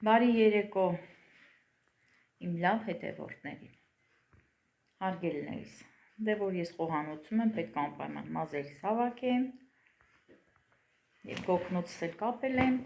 Բարի երեկո իմ լավ հետևորդներին, հարգելիներիս, դե որ ես խոհանոցում եմ, պետք է անպայման մազերիս հավաքեմ և գոգնոցս էլ կապել եմ,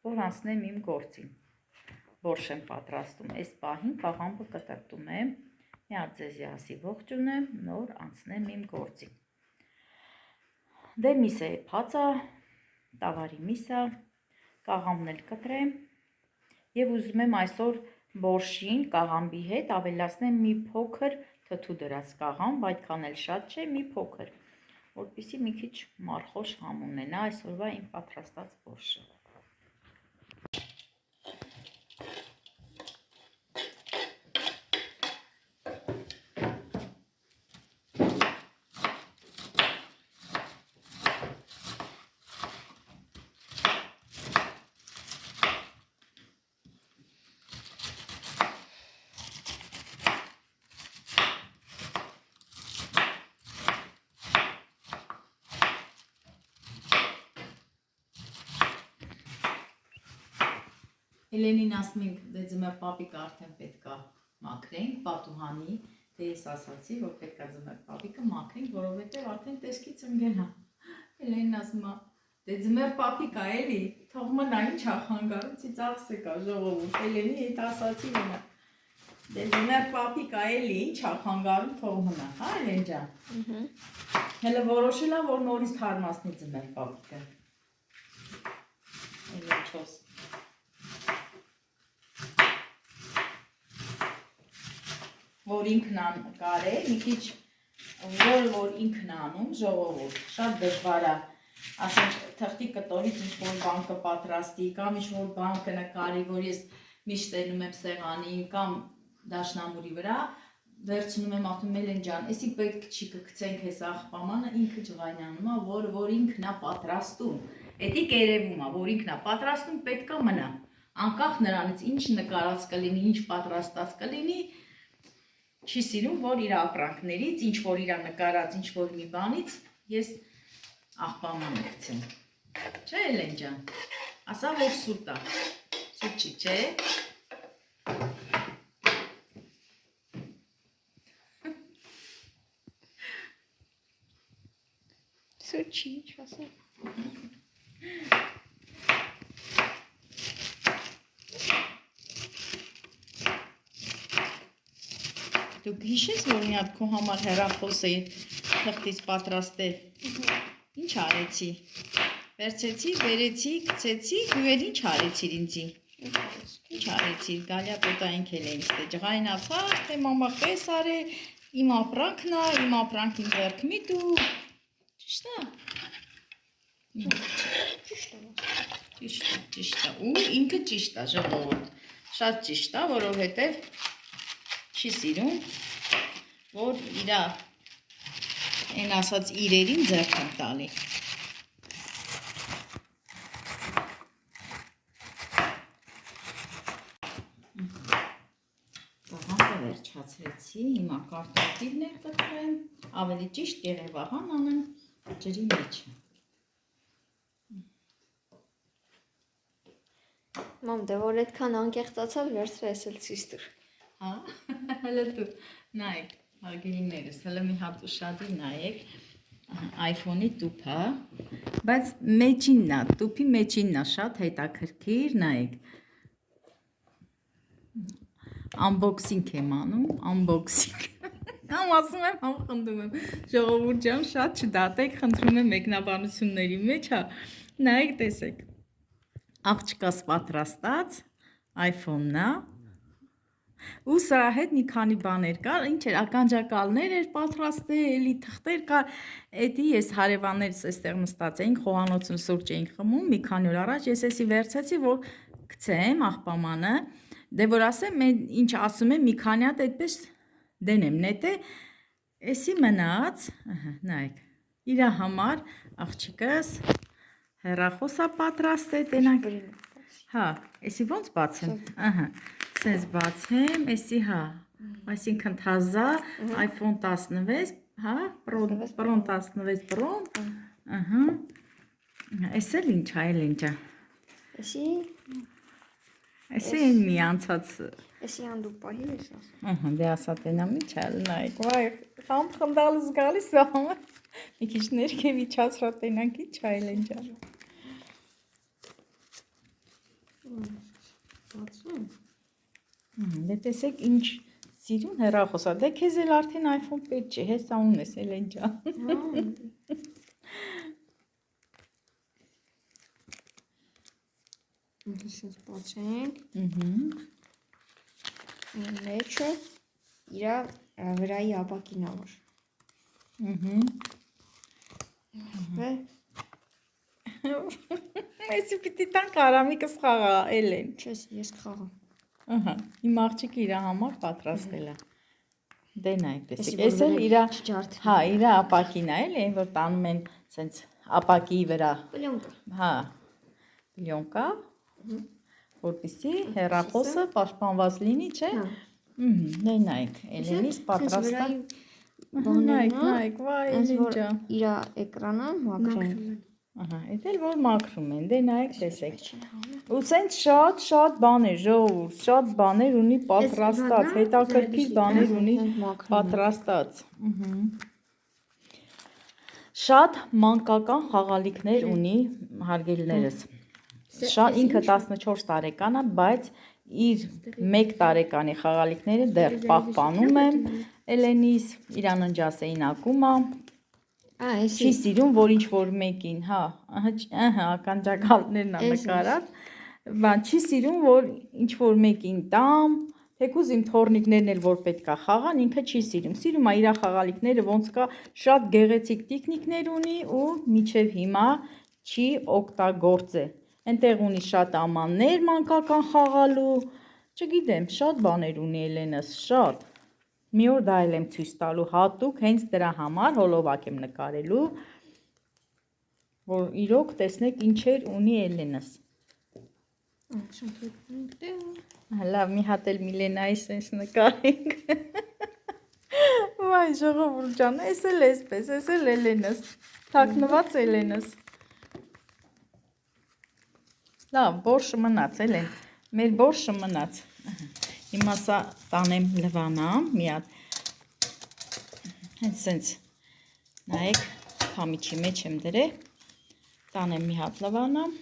որ անցնեմ իմ գործին, բորշ եմ պատրաստում, այս պահին կաղամբը կտրտում եմ, մի հատ ձեզի ասի ողջուն եմ, նոր անցնեմ իմ գործին, դե միսը եփած է, տավարի միսը, կաղամբն էլ կտրեմ, և ուզում եմ այսօր բորշին կաղամբի հետ ավելացնեմ մի փոքր թթու դրած կաղամբ, այդքան էլ շատ չէ, մի փոքր, որպեսզի մի քիչ մարխոշ համ ունենա այսօրվա իմ պատրաստած բորշը։ Էլենին ասում ենք, դե ձմեռ պապիկը արդեն պետք է մաքրենք, պատուհանի, դե ես ասացի, որ պետք է ձմեռ պապիկը մաքրենք, որովհետև արդեն տեսքից ընկել է։ Էլենին ասում է, դե ձմեռ պապիկա էլի, թող մնա, ինչ ա խանգարում, ծիծաղս եկա ժողովուրդ, Էլենի հետ ասացի վնա, դե ձմեռ պապիկա էլի, ինչ ա խանգարում, թող մնա, հա Էլեն ջան։ Հələ որոշել ա, որ նորից թարմացնի ձմեռ պապիկը։ Էլեն չոս։ Որ ինքն կարե, մի քիչ որ ինքն անում, ժողովուրդ, շատ դժվար է, ասենք թղթի կտորից ինչ-որ բան կպատրաստի, կամ ինչ-որ բան կնկարի, որ ես միշտ տենում եմ սեղանի, կամ դաշնամուրի վրա, վերցնում եմ ատում Էլեն ջան, էսի պետք չի կգցենք ես աղբամանը, ինքը ջղայնանում է, որ ինքն է պատրաստում, էդի կերևում է, որ ինքն է պատրաստում, պետք է մնա, անկախ նրանից ինչ նկարած կլինի, ինչ պատրաստած կլինի, չի սիրում, որ իր ապրանքներից, ինչ որ իր նկարած, ինչ որ մի բանից, ես աղբամանը գցեմ, չէ Էլեն ջան, ասա որ սուտ է, սուտ չի, չէ, սուտ չի, ինչ ասա, դուք հիշես, որ մի հատ քո համար հեռախոս էի թղթից պատրաստել, ինչ արեցի, վերցեցի, վերեցի, գցեցի, ու էլ ինչ արեցիր ինձի, ինչ արեցիր, գալյա տոտային քելենից, թե ջղայնացար, թե մամա պես արե, իմ ապրանքն է, իմ ապրանքին ձեռք մի դու, ճիշտ է, ճիշտ է, ու ինքը ճիշտ է, ժողովուրդ, շատ ճիշտ է, որովհետև չի սիրում, որ իրա են ասած իրերին ձեռք են տալի։ Կաղամբը վերջացրեցի, հիմա կարտոֆիլներ կտրեմ, ավելի ճիշտ եղևահան անեմ ջրի մեջը։ մամ, դե որ այդքան անկեղծացավ, վերցրե ես էլ ցույց տուր։ Հա, հələ դու նայեք, հարգելիներս, հələ մի հատ ուշադիր նայեք, iPhone-ի տուփը, բայց մեջինն է, տուփի մեջինն է, շատ հետաքրքիր, նայեք, unboxing եմ անում, unboxing, համ ասում եմ, համ խնդում եմ, ժողովուրդ ջան, շատ չդատեք, խնդրում եմ մեկնաբանությունների մեջ, հա, նայեք, տեսեք, աղջկաս պատրաստած, iPhone-ն է, ու սրա հետ մի քանի բաներ կար, ինչ էր, ականջակալներ էր պատրաստել, էլի թղթեր կար, էդի ես հարևաններս այստեղ նստած էինք, խոհանոցում սուրճ էինք խմում, մի քանի օր առաջ ես էսի վերցեցի, որ գցեմ աղբամանը, դե որ ասեմ, ինչ ասում եմ, մի քանի հատ այդպես դենեմ, նետե, էսի մնաց, նայեք, իրա համար աղջիկս հեռախոսա պատրաստել, տենանք, հա, էսի ոնց բացեմ, սենց բացեմ, էսի հա, այսինքն թազա, iPhone 16, հա, Pro 16 Pro, էս էլ ինչ, այլ ինչ է, էսի, Էսի են մի անցած Էսի անդու պահի ես ասում։ ահա դե ասա տենա մի չալ նայեք վայ խամ խնդալս գալիս ահա մի քիչ ներքև իջացրա տենակի չայլ են ջան Բացում։ դե տեսեք ինչ սիրուն հեռախոսա դե քեզ էլ արդեն iPhone 5 չի հեսա ունես Էլեն ջան Այսպես բացենք։ Ահա Մեջը իրա վրայի ապակին ավոր։ Էսի պիտի տան կարամիկս խաղա Էլեն Չես, ես կխաղամ։ ահա իմ աղջիկը իր համար պատրաստել է դե նայեք տեսեք Էսի, էս էլ իր չջարդի։ հա իր ապակին է էլի այն որ տանում են սենց ապակի վրա Պլյոնկա։ հա պլյոնկա որպեսզի հեռախոսը պաշտպանված լինի չէ դե նայեք Էլենից պատրաստա նայեք վայ Էլեն ջան Իրա էկրանը մաքրեն։ ահա էդ էլ որ մաքրում են դե նայեք տեսեք ու սենց շատ բաներ ժողովուրդ շատ բաներ ունի պատրաստած հետաքրքիր բաներ ունի պատրաստած շատ մանկական խաղալիքներ ունի հարգելիներս շատ ինքը 14 տարեկան է բայց իր 1 տարեկանի խաղալիքները դեռ պահպանում եմ Էլենիս իրան ընջասեին ակումա չի սիրում որ ինչ որ մեկին հա ահա ականջակալներն է նկարած բան չի սիրում որ ինչ որ մեկին տամ թեկուզ իմ թորնիկներն էլ որ պետքա խաղան ինքը չի սիրում է իր խաղալիքները ոնց կա շատ գեղեցիկ տիկնիկներ ունի ու միջև հիմա չի օգտագործե Այնտեղ ունի շատ ամաններ մանկական խաղալու չգիտեմ շատ բաներ ունի Էլենս շատ մի օր դա էլ եմ ցույց տալու հատուկ հենց դրա համար հոլովակ եմ նկարելու որ իրոք տեսնեք ինչեր ունի Էլենս լավ մի հատ էլ Միլենայի սենց նկարենք վայ ժողովուրդ ջան էս էլ էսպես էս էլ Էլենս թաքնված Էլենս լավ բորշը մնաց Էլեն մեր բորշը մնաց հիմա սա տանեմ լվանամ մի հատ հենց սենց նայեք քամիչի մեջ եմ դրել տանեմ մի հատ լվանամ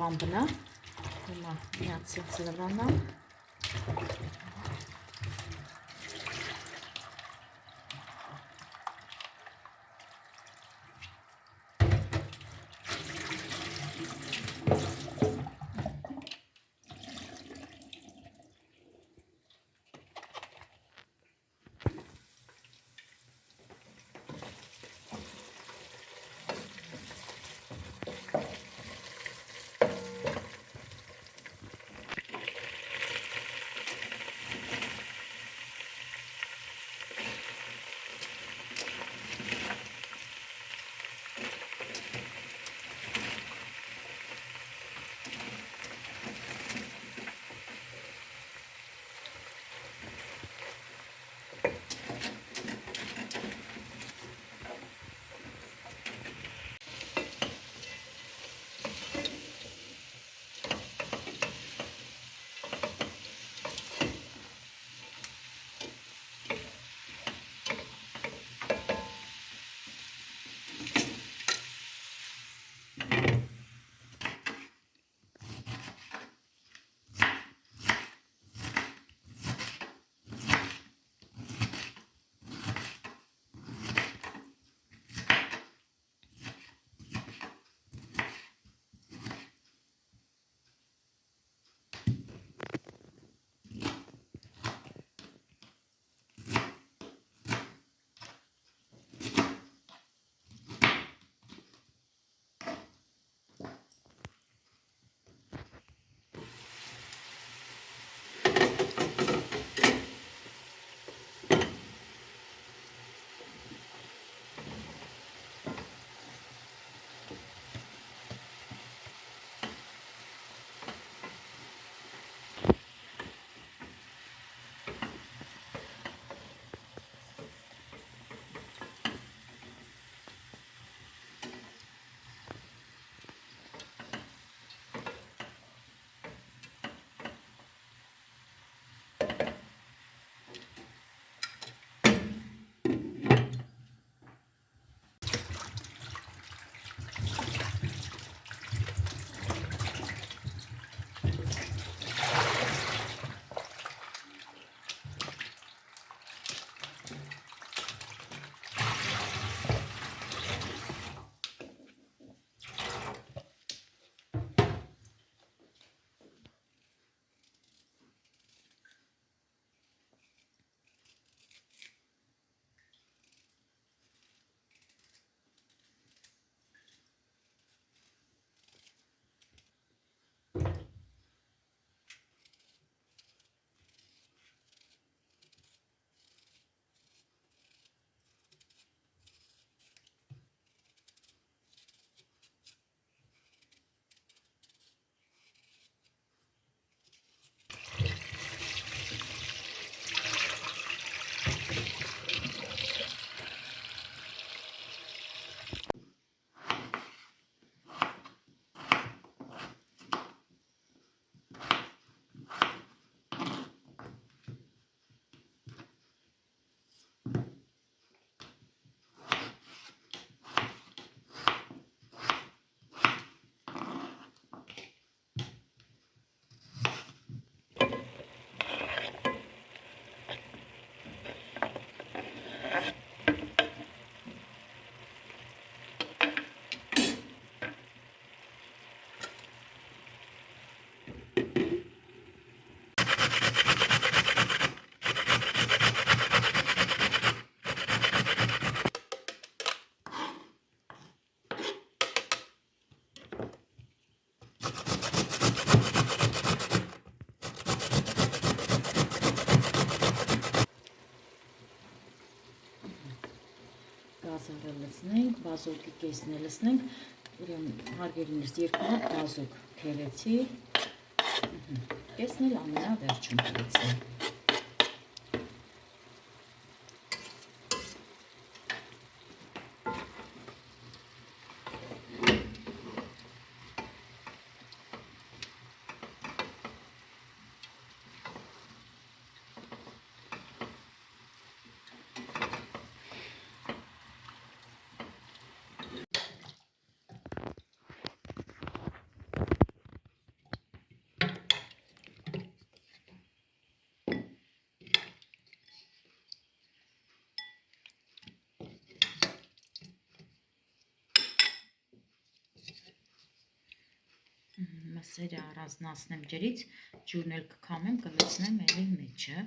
Աղան բնա հիմա միած սենց լվանամ գազարը լցնենք, բազոկի կեսն է լցնենք, ուրեմն հարգելիներս 2 հատ բազոկ թերեցի, կեսն էլ ամենավերջում լցնենք։ Մսերը առանձնացնեմ ջրից, ջուրն էլ կքամեմ, կլցնեմ էլի մեջը։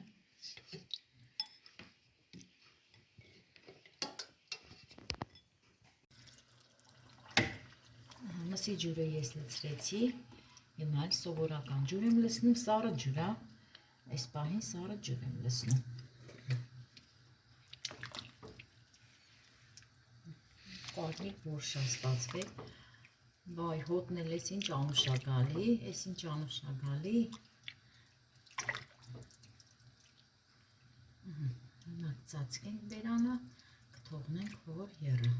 Մսի ջուրը ես լցրեցի, հիմա էլ սովորական ջուր եմ լցնում, սառը ջուր է, այս պահին սառը ջուր եմ լցնում։ Կարմիր որշա ստացվեց, վայ, հոտն էլ ես ինչ անուշագալի, ես ինչ անուշագալի։ Հիմա ծածկենք բերանը, կթողնենք, որ եռը։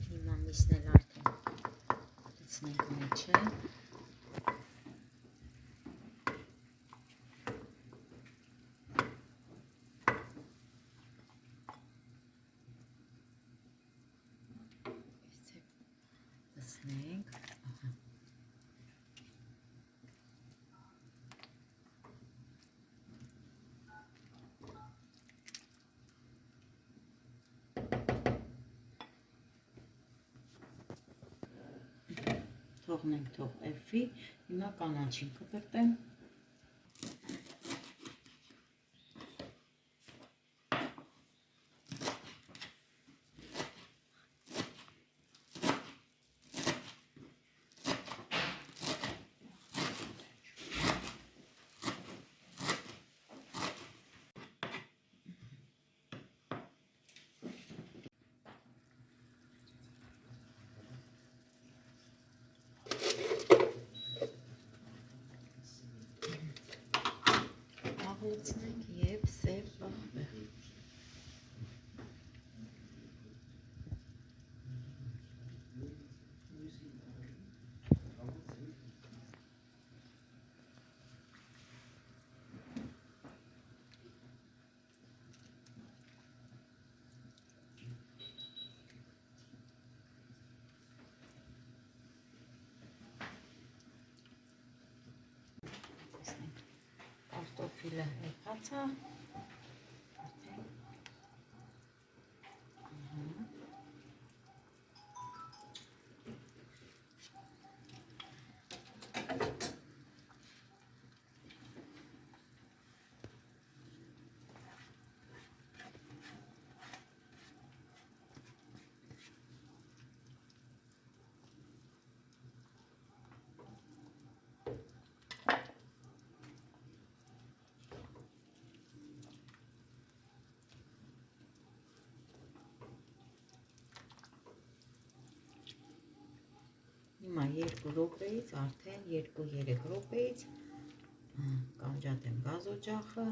Հիմա միսն էլ արդեն լցնենք մեջը։ Լցնենք։ Թողնենք թող էրվի, հիմա կանաչին կտրտեմ։ Լցնենք և սև պահվե։ Կարտոֆիլը հեքած է, հիմա 2 րոպեից, արդեն 2-3 րոպեից կանջատեմ գազօջախը։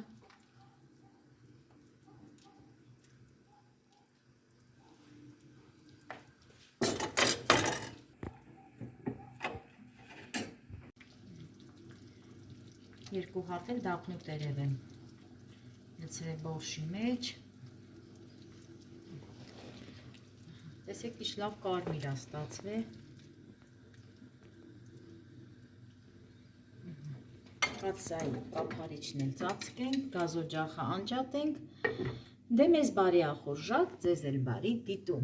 Երկու հատ էլ դափնու տերև եմ լցրել բորշի մեջ։ Տեսեք, ինչ լավ կարմիր է ստացվել։ Կացայի կափարիչն էլ ծածկենք, գազօջախը անջատենք, Դե մեզ բարի ախորժակ, ձեզ էլ բարի դիտում։